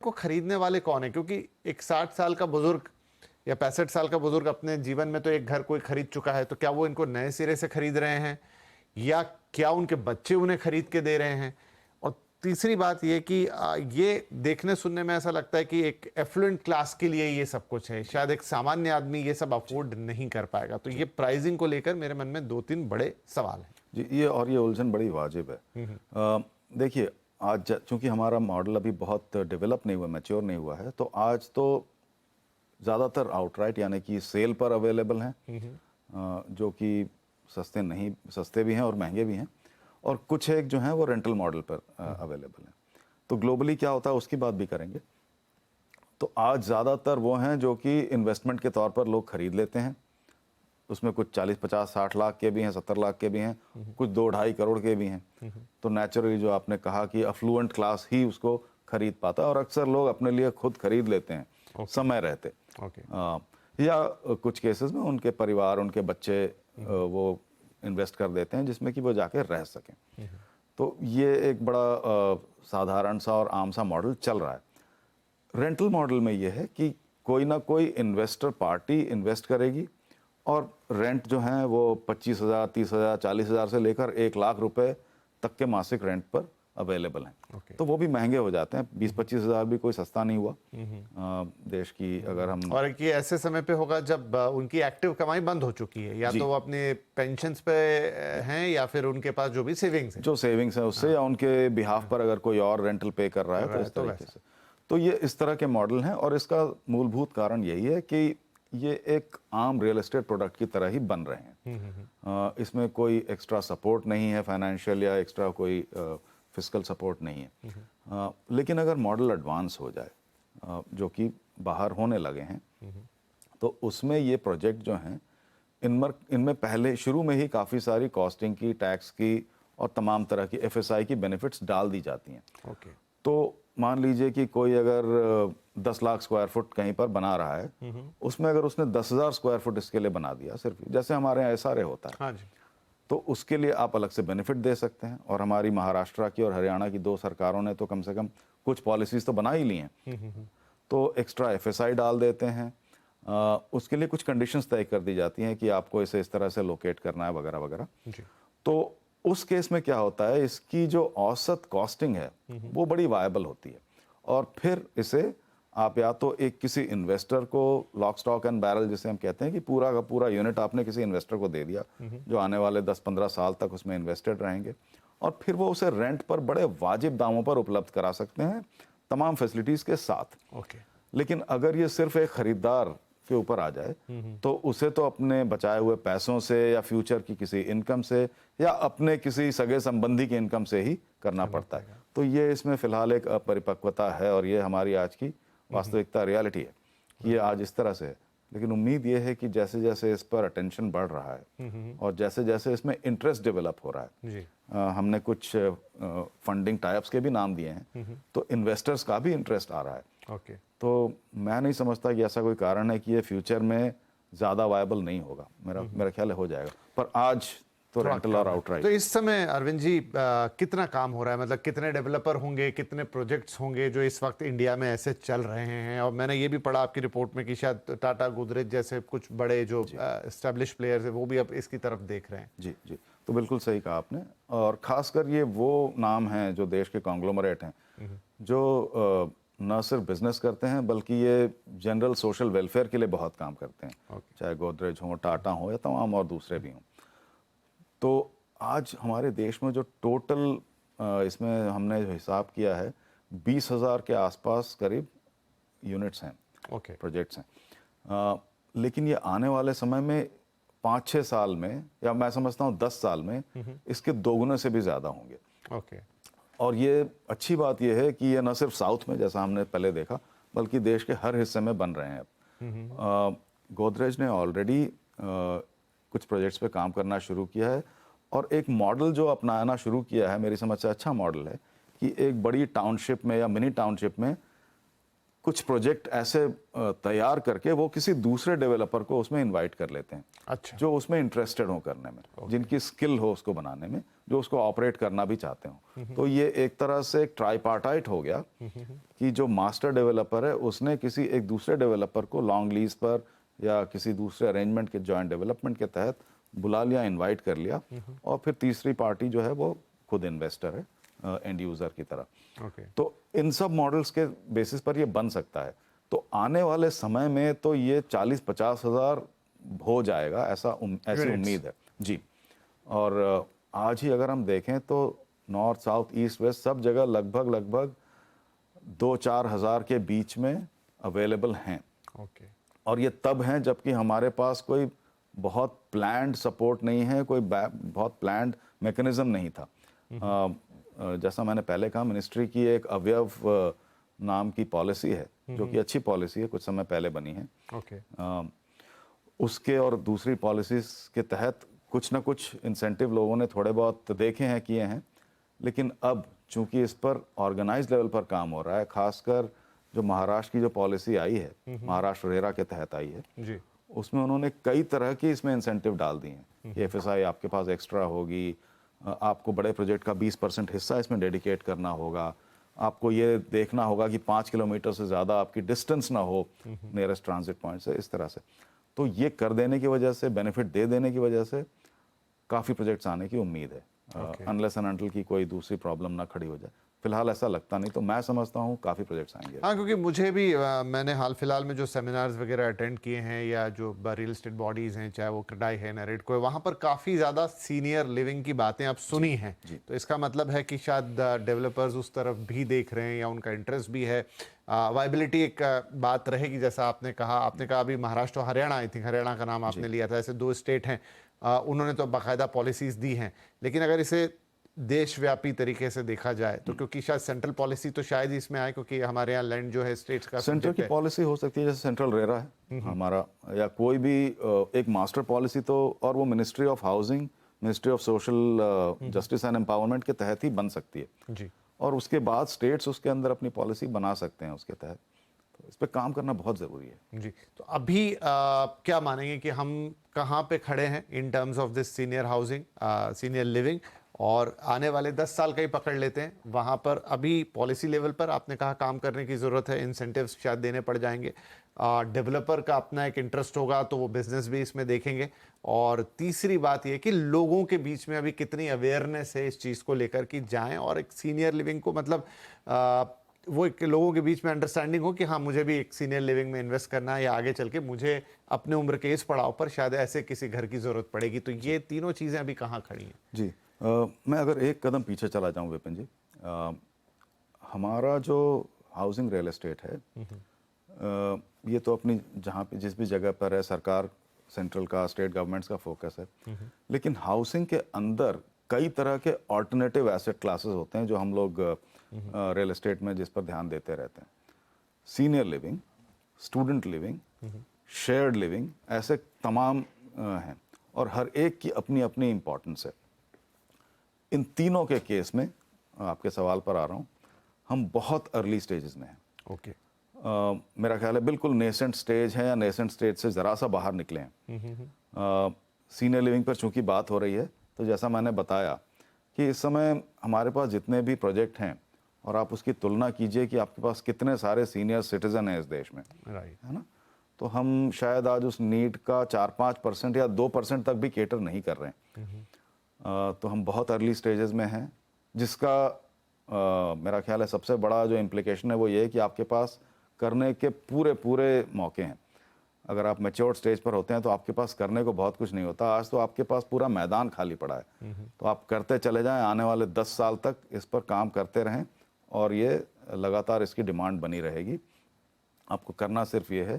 को खरीदने वाले कौन है? क्योंकि एक 60 साल का बुजुर्ग या 65 साल का बुजुर्ग अपने जीवन में तो एक घर कोई खरीद चुका है, तो क्या वो इनको नए सिरे से खरीद रहे हैं या क्या उनके बच्चे उन्हें खरीद के दे रहे हैं? और तीसरी बात ये कि ये देखने सुनने में ऐसा लगता है कि एक एफ्लुएंट क्लास के लिए ये सब कुछ है, शायद एक सामान्य आदमी ये सब अफोर्ड नहीं कर पाएगा। तो ये प्राइसिंग को लेकर मेरे मन में 2-3 बड़े सवाल हैं। जी, ये उलझन बड़ी वाजिब है। देखिए, आज चूंकि हमारा मॉडल अभी बहुत डेवलप नहीं हुआ, मैच्योर नहीं हुआ है, तो आज तो ज़्यादातर आउटराइट यानी कि सेल पर अवेलेबल हैं, जो कि सस्ते भी हैं और महंगे भी हैं, और कुछ एक जो हैं वो रेंटल मॉडल पर अवेलेबल हैं। तो ग्लोबली क्या होता है उसकी बात भी करेंगे। तो आज ज़्यादातर वो हैं जो कि इन्वेस्टमेंट के तौर पर लोग खरीद लेते हैं। उसमें कुछ 40, 50, 60 लाख के भी हैं, 70 लाख के भी हैं, कुछ 2-2.5 करोड़ के भी हैं। तो नेचुरली जो आपने कहा कि अफ्लुएंट क्लास ही उसको खरीद पाता है, और अक्सर लोग अपने लिए खुद खरीद लेते हैं समय रहते। या कुछ केसेस में उनके परिवार, उनके बच्चे वो इन्वेस्ट कर देते हैं जिसमें कि वो जाके रह सकें। तो ये एक बड़ा साधारण सा और आम सा मॉडल चल रहा है। रेंटल मॉडल में ये है कि कोई ना कोई इन्वेस्टर पार्टी इन्वेस्ट करेगी और रेंट जो है वो 25,000, 30,000, 40,000 से लेकर 1 लाख रुपए तक के मासिक रेंट पर अवेलेबल हैं। तो वो भी महंगे हो जाते हैं। 20-25 हज़ार भी कोई सस्ता नहीं हुआ देश की, अगर हम, और ये ऐसे समय पे होगा जब उनकी एक्टिव कमाई बंद हो चुकी है, या तो वो अपने पेंशन्स पे हैं या फिर उनके पास जो भी सेविंग्स है, जो सेविंग्स है उससे, या उनके बिहाफ पर अगर कोई और रेंटल पे कर रहा है, तो इस तरीके से। तो ये इस तरह के मॉडल हैं, और इसका मूलभूत कारण यही है कि ये एक आम रियल एस्टेट प्रोडक्ट की तरह ही बन रहे हैं। इसमें कोई एक्स्ट्रा सपोर्ट नहीं है फाइनेंशियल, या एक्स्ट्रा कोई फिस्कल सपोर्ट नहीं है। लेकिन अगर मॉडल एडवांस हो जाए, जो कि बाहर होने लगे हैं, तो उसमें ये प्रोजेक्ट जो हैं इनमें पहले शुरू में ही काफ़ी सारी कॉस्टिंग की, टैक्स की और तमाम तरह की FSI की बेनिफिट्स डाल दी जाती हैं। तो मान लीजिए कि कोई अगर 10 लाख स्क्वायर फुट कहीं पर बना रहा है, उसमें अगर उसने 10,000 स्क्वायर फुट इसके लिए बना दिया, सिर्फ जैसे हमारे यहाँ SRA होता है, हाँ जी, तो उसके लिए आप अलग से बेनिफिट दे सकते हैं। और हमारी महाराष्ट्र की और हरियाणा की 2 सरकारों ने तो कम से कम कुछ पॉलिसीज तो बना ही ली हैं। तो एक्स्ट्रा FSI डाल देते हैं। उसके लिए कुछ कंडीशंस तय कर दी जाती हैं कि आपको इसे इस तरह से लोकेट करना है, वगैरह वगैरह। तो उस केस में क्या होता है, इसकी जो औसत कॉस्टिंग है वो बड़ी वायबल होती है, और फिर इसे आप या तो एक किसी इन्वेस्टर को, लॉक स्टॉक एंड बैरल जिसे हम कहते हैं, कि पूरा का पूरा यूनिट आपने किसी इन्वेस्टर को दे दिया जो आने वाले 10-15 साल तक उसमें इन्वेस्टेड रहेंगे, और फिर वो उसे रेंट पर बड़े वाजिब दामों पर उपलब्ध करा सकते हैं, तमाम फैसिलिटीज के साथ। लेकिन अगर ये सिर्फ एक खरीदार के ऊपर आ जाए, तो उसे तो अपने बचाए हुए पैसों से, या फ्यूचर की किसी इनकम से, या अपने किसी सगे संबंधी की इनकम से ही करना पड़ता है। तो ये इसमें फिलहाल एक अपरिपक्वता है, और ये हमारी आज की वास्तविकता, रियलिटी है कि ये आज इस तरह से है। लेकिन उम्मीद ये है कि जैसे जैसे इस पर अटेंशन बढ़ रहा है, और जैसे जैसे इसमें इंटरेस्ट डेवलप हो रहा है, हमने कुछ फंडिंग टाइप्स के भी नाम दिए हैं, तो इन्वेस्टर्स का भी इंटरेस्ट आ रहा है। तो मैं नहीं समझता कि ऐसा कोई कारण है कि ये फ्यूचर में ज़्यादा वायबल नहीं होगा। मेरा ख्याल है हो जाएगा, पर आज तो रेंटल और आउटराइट। तो इस समय अरविंद जी कितना काम हो रहा है? मतलब कितने डेवलपर होंगे, कितने प्रोजेक्ट्स होंगे जो इस वक्त इंडिया में ऐसे चल रहे हैं? और मैंने ये भी पढ़ा आपकी रिपोर्ट में कि शायद टाटा, गोदरेज जैसे कुछ बड़े जो एस्टेब्लिश प्लेयर्स हैं वो भी अब इसकी तरफ देख रहे हैं। जी जी, तो बिल्कुल सही कहा आपने। और ख़ासकर ये वो नाम हैं जो देश के कॉन्ग्लोमरेट हैं, जो न सिर्फ बिजनेस करते हैं बल्कि ये जनरल सोशल वेलफेयर के लिए बहुत काम करते हैं। चाहे गोदरेज हो, टाटा हो, या तमाम और दूसरे भी हों। तो आज हमारे देश में जो टोटल इसमें हमने जो हिसाब किया है, 20,000 के आसपास करीब यूनिट्स हैं, प्रोजेक्ट्स हैं। लेकिन ये आने वाले समय में 5-6 साल में, या मैं समझता हूँ 10 साल में, इसके दोगुने से भी ज़्यादा होंगे। और ये अच्छी बात ये है कि ये न सिर्फ साउथ में जैसा हमने पहले देखा, बल्कि देश के हर हिस्से में बन रहे हैं अब। गोदरेज ने ऑलरेडी कुछ प्रोजेक्ट्स पे काम करना शुरू किया है, और एक मॉडल जो अपनाना शुरू किया है, मेरी समझ से अच्छा मॉडल है, कि एक बड़ी टाउनशिप में या मिनी टाउनशिप में कुछ प्रोजेक्ट ऐसे तैयार करके वो किसी दूसरे डेवलपर को उसमें इनवाइट कर लेते हैं, अच्छा। जो उसमें इंटरेस्टेड हो करने में, जिनकी स्किल हो उसको बनाने में, जो उसको ऑपरेट करना भी चाहते हो। तो ये एक तरह से एक ट्राईपार्टाइट हो गया कि जो मास्टर डेवलपर है उसने किसी एक दूसरे डेवलपर को लॉन्ग लीज पर या किसी दूसरे अरेंजमेंट के जॉइंट डेवलपमेंट के तहत बुला लिया, इनवाइट कर लिया, और फिर तीसरी पार्टी जो है वो खुद इन्वेस्टर है, एंड यूजर की तरह। ओके। तो इन सब मॉडल्स के बेसिस पर ये बन सकता है। तो आने वाले समय में तो ये 40-50 हज़ार हो जाएगा, ऐसी Units। उम्मीद है जी। और आज ही अगर हम देखें तो नॉर्थ, साउथ, ईस्ट, वेस्ट सब जगह लगभग 2-4 हज़ार के बीच में अवेलेबल हैं। ओके। और ये तब हैं जबकि हमारे पास कोई बहुत प्लान्ड सपोर्ट नहीं है, कोई बहुत प्लान्ड मैकेनिज्म नहीं था। जैसा मैंने पहले कहा, मिनिस्ट्री की एक अवयव नाम की पॉलिसी है, जो कि अच्छी पॉलिसी है, कुछ समय पहले बनी है। ओके। उसके और दूसरी पॉलिसीज के तहत कुछ ना कुछ इंसेंटिव लोगों ने थोड़े बहुत देखे हैं, किए हैं, लेकिन अब चूंकि इस पर ऑर्गेनाइज लेवल पर काम हो रहा है, खासकर जो महाराष्ट्र की जो पॉलिसी आई है, महाराष्ट्र रेरा के तहत आई है जी। उसमें उन्होंने कई तरह की इसमें इंसेंटिव डाल दिए हैं कि एफएसआई आपके पास एक्स्ट्रा होगी, आपको बड़े प्रोजेक्ट का 20% हिस्सा इसमें डेडिकेट करना होगा, आपको ये देखना होगा कि 5 किलोमीटर से ज़्यादा आपकी डिस्टेंस ना हो नियरेस्ट ट्रांजिट पॉइंट से, इस तरह से। तो ये कर देने की वजह से, बेनिफिट दे देने की वजह से काफ़ी प्रोजेक्ट्स आने की उम्मीद है, अनलेस एंड अनटिल की कोई दूसरी प्रॉब्लम ना खड़ी हो जाए। फिलहाल ऐसा लगता नहीं, तो मैं समझता हूँ काफ़ी प्रोजेक्ट्स आएंगे। हाँ, क्योंकि मुझे भी मैंने हाल फिलहाल में जो सेमिनार्स वगैरह अटेंड किए हैं, या जो रियल एस्टेट बॉडीज़ हैं, चाहे वो क्रेडाई है, नरेडको है, वहाँ पर काफ़ी ज़्यादा सीनियर लिविंग की बातें आप सुनी हैं। तो इसका मतलब है कि शायद डेवलपर्स उस तरफ भी देख रहे हैं, या उनका इंटरेस्ट भी है। वाइबिलिटी एक बात रहेगी, जैसा आपने कहा अभी महाराष्ट्र और हरियाणा, आई थिंक हरियाणा का नाम आपने लिया था, ऐसे 2 स्टेट हैं, उन्होंने तो बाकायदा पॉलिसीज़ दी हैं। लेकिन अगर इसे देशव्यापी तरीके से देखा जाए तो, क्योंकि शायद सेंट्रल पॉलिसी तो शायद ही इसमें आए, क्योंकि हमारे यहाँ लैंड जो है स्टेट्स का सेंटर की पॉलिसी हो सकती है, जैसे सेंट्रल रेरा है हमारा, या कोई भी एक मास्टर पॉलिसी, तो और वो ministry of housing, ministry of social justice and empowerment के तहत ही बन सकती है जी। और उसके बाद स्टेट्स उसके अंदर अपनी पॉलिसी बना सकते हैं उसके तहत। तो इस पर काम करना बहुत ज़रूरी है जी। तो अभी क्या मानेंगे कि हम कहाँ पे खड़े हैं in terms of this senior housing, senior living, और आने वाले 10 साल का ही पकड़ लेते हैं, वहाँ पर अभी पॉलिसी लेवल पर आपने कहा काम करने की ज़रूरत है, इंसेंटिव्स शायद देने पड़ जाएंगे, डेवलपर का अपना एक इंटरेस्ट होगा तो वो बिजनेस भी इसमें देखेंगे, और तीसरी बात ये कि लोगों के बीच में अभी कितनी अवेयरनेस है इस चीज़ को लेकर कि जाएं और एक सीनियर लिविंग को, मतलब वो एक लोगों के बीच में अंडरस्टैंडिंग हो कि हाँ, मुझे भी एक सीनियर लिविंग में इन्वेस्ट करना है, या आगे चल के मुझे अपने उम्र के इस पड़ाव पर शायद ऐसे किसी घर की ज़रूरत पड़ेगी। तो ये तीनों चीज़ें अभी कहाँ खड़ी हैं? जी। मैं अगर एक कदम पीछे चला जाऊं विपिन जी, हमारा जो हाउसिंग रियल एस्टेट है, ये तो अपनी जहाँ पे जिस भी जगह पर है, सरकार, सेंट्रल का, स्टेट गवर्नमेंट्स का फोकस है, लेकिन हाउसिंग के अंदर कई तरह के ऑल्टरनेटिव एसेट क्लासेस होते हैं जो हम लोग रियल एस्टेट में जिस पर ध्यान देते रहते हैं। Senior living, student living, shared living, ऐसे तमाम हैं, और हर एक की अपनी अपनी इम्पोर्टेंस है। इन तीनों के केस में, आपके सवाल पर आ रहा हूँ, हम बहुत अर्ली स्टेजेस में हैं। ओके। मेरा ख्याल है बिल्कुल नेसेंट स्टेज है, या नेसेंट स्टेज से ज़रा सा बाहर निकले हैं। सीनियर लिविंग पर चूंकि बात हो रही है, तो जैसा मैंने बताया कि इस समय हमारे पास जितने भी प्रोजेक्ट हैं, और आप उसकी तुलना कीजिए कि आपके पास कितने सारे सीनियर सिटीजन हैं इस देश में, राइट। है ना, तो हम शायद आज उस नीड का 4-5% या 2% तक भी केटर नहीं कर रहे हैं। तो हम बहुत अर्ली स्टेजेस में हैं, जिसका मेरा ख्याल है सबसे बड़ा जो इम्प्लिकेशन है वो ये है कि आपके पास करने के पूरे मौके हैं। अगर आप मैच्योर स्टेज पर होते हैं तो आपके पास करने को बहुत कुछ नहीं होता। आज तो आपके पास पूरा मैदान खाली पड़ा है, तो आप करते चले जाएं, आने वाले 10 साल तक इस पर काम करते रहें, और ये लगातार इसकी डिमांड बनी रहेगी। आपको करना सिर्फ ये है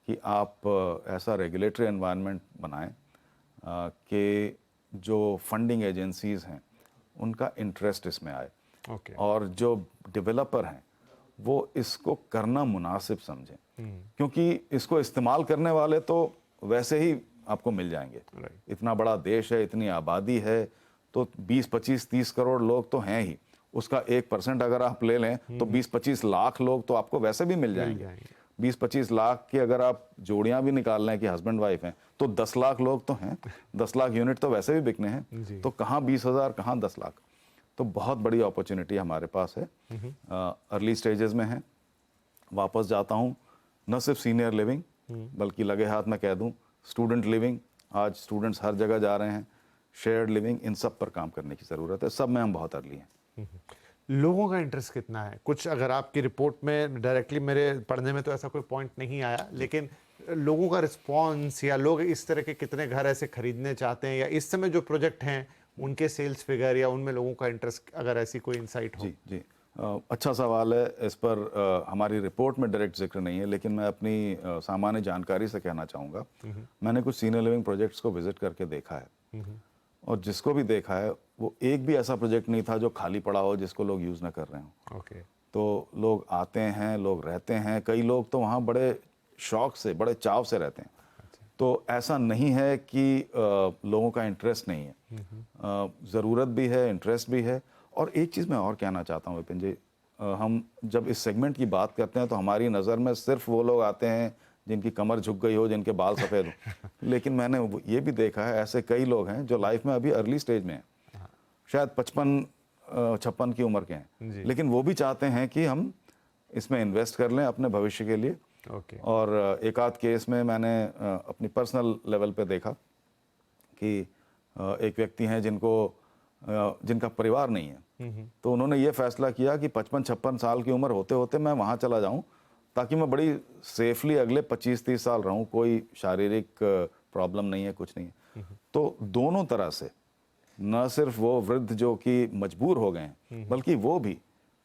कि आप ऐसा रेगुलेटरी एनवायरनमेंट बनाएं कि जो फंडिंग एजेंसीज़ हैं उनका इंटरेस्ट इसमें आए, ओके। और जो डेवलपर हैं वो इसको करना मुनासिब समझें, क्योंकि इसको इस्तेमाल करने वाले तो वैसे ही आपको मिल जाएंगे। इतना बड़ा देश है, इतनी आबादी है, तो 20, 25, 30 करोड़ लोग तो हैं ही, उसका 1% अगर आप ले लें तो 20-25 लाख लोग तो आपको वैसे भी मिल जाएंगे। 20-25 लाख की अगर आप जोड़ियां भी निकाल लें कि हस्बैंड वाइफ हैं तो 10 लाख लोग तो हैं, 10 लाख यूनिट तो वैसे भी बिकने हैं, तो कहाँ 20,000 कहाँ 10 लाख। तो बहुत बड़ी अपॉर्चुनिटी हमारे पास है, अर्ली स्टेजेस में है। वापस जाता हूँ, न सिर्फ सीनियर लिविंग बल्कि लगे हाथ में कह दूँ स्टूडेंट लिविंग, आज स्टूडेंट्स हर जगह जा रहे हैं, शेयर्ड लिविंग, इन सब पर काम करने की ज़रूरत है। सब में हम बहुत अर्ली हैं। लोगों का इंटरेस्ट कितना है? कुछ अगर आपकी रिपोर्ट में डायरेक्टली मेरे पढ़ने में तो ऐसा कोई पॉइंट नहीं आया, लेकिन लोगों का रिस्पॉन्स या लोग इस तरह के कितने घर ऐसे खरीदने चाहते हैं, या इस समय जो प्रोजेक्ट हैं उनके सेल्स फिगर या उनमें लोगों का इंटरेस्ट, अगर ऐसी कोई इंसाइट हो। जी जी, अच्छा सवाल है। इस पर हमारी रिपोर्ट में डायरेक्ट जिक्र नहीं है, लेकिन मैं अपनी सामान्य जानकारी से कहना चाहूँगा। मैंने कुछ सीनियर लिविंग प्रोजेक्ट्स को विजिट करके देखा है, और जिसको भी देखा है वो एक भी ऐसा प्रोजेक्ट नहीं था जो खाली पड़ा हो जिसको लोग यूज़ ना कर रहे हों। ओके। तो लोग आते हैं, लोग रहते हैं, कई लोग तो वहाँ बड़े शौक से, बड़े चाव से रहते हैं। तो ऐसा नहीं है कि लोगों का इंटरेस्ट नहीं है, ज़रूरत भी है, इंटरेस्ट भी है। और एक चीज़ मैं और कहना चाहता हूँ विपिन जी, हम जब इस सेगमेंट की बात करते हैं तो हमारी नज़र में सिर्फ वो लोग आते हैं जिनकी कमर झुक गई हो, जिनके बाल सफ़ेद हो। लेकिन मैंने ये भी देखा है ऐसे कई लोग हैं जो लाइफ में अभी अर्ली स्टेज में हैं, शायद 55-56 की उम्र के हैं, लेकिन वो भी चाहते हैं कि हम इसमें इन्वेस्ट कर लें अपने भविष्य के लिए। और एक आध केस में मैंने अपनी पर्सनल लेवल पे देखा कि एक व्यक्ति हैं जिनका परिवार नहीं है, तो उन्होंने ये फैसला किया कि 55-56 साल की उम्र होते होते मैं वहाँ चला जाऊँ ताकि मैं बड़ी सेफली अगले 25-30 साल रहूँ, कोई शारीरिक प्रॉब्लम नहीं है, कुछ नहीं है। तो दोनों तरह से, न सिर्फ वो वृद्ध जो कि मजबूर हो गए हैं, बल्कि वो भी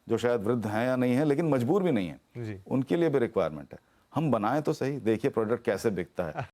जो शायद वृद्ध हैं या नहीं है लेकिन मजबूर भी नहीं है, उनके लिए भी रिक्वायरमेंट है। हम बनाएं तो सही, देखिए प्रोडक्ट कैसे बिकता है।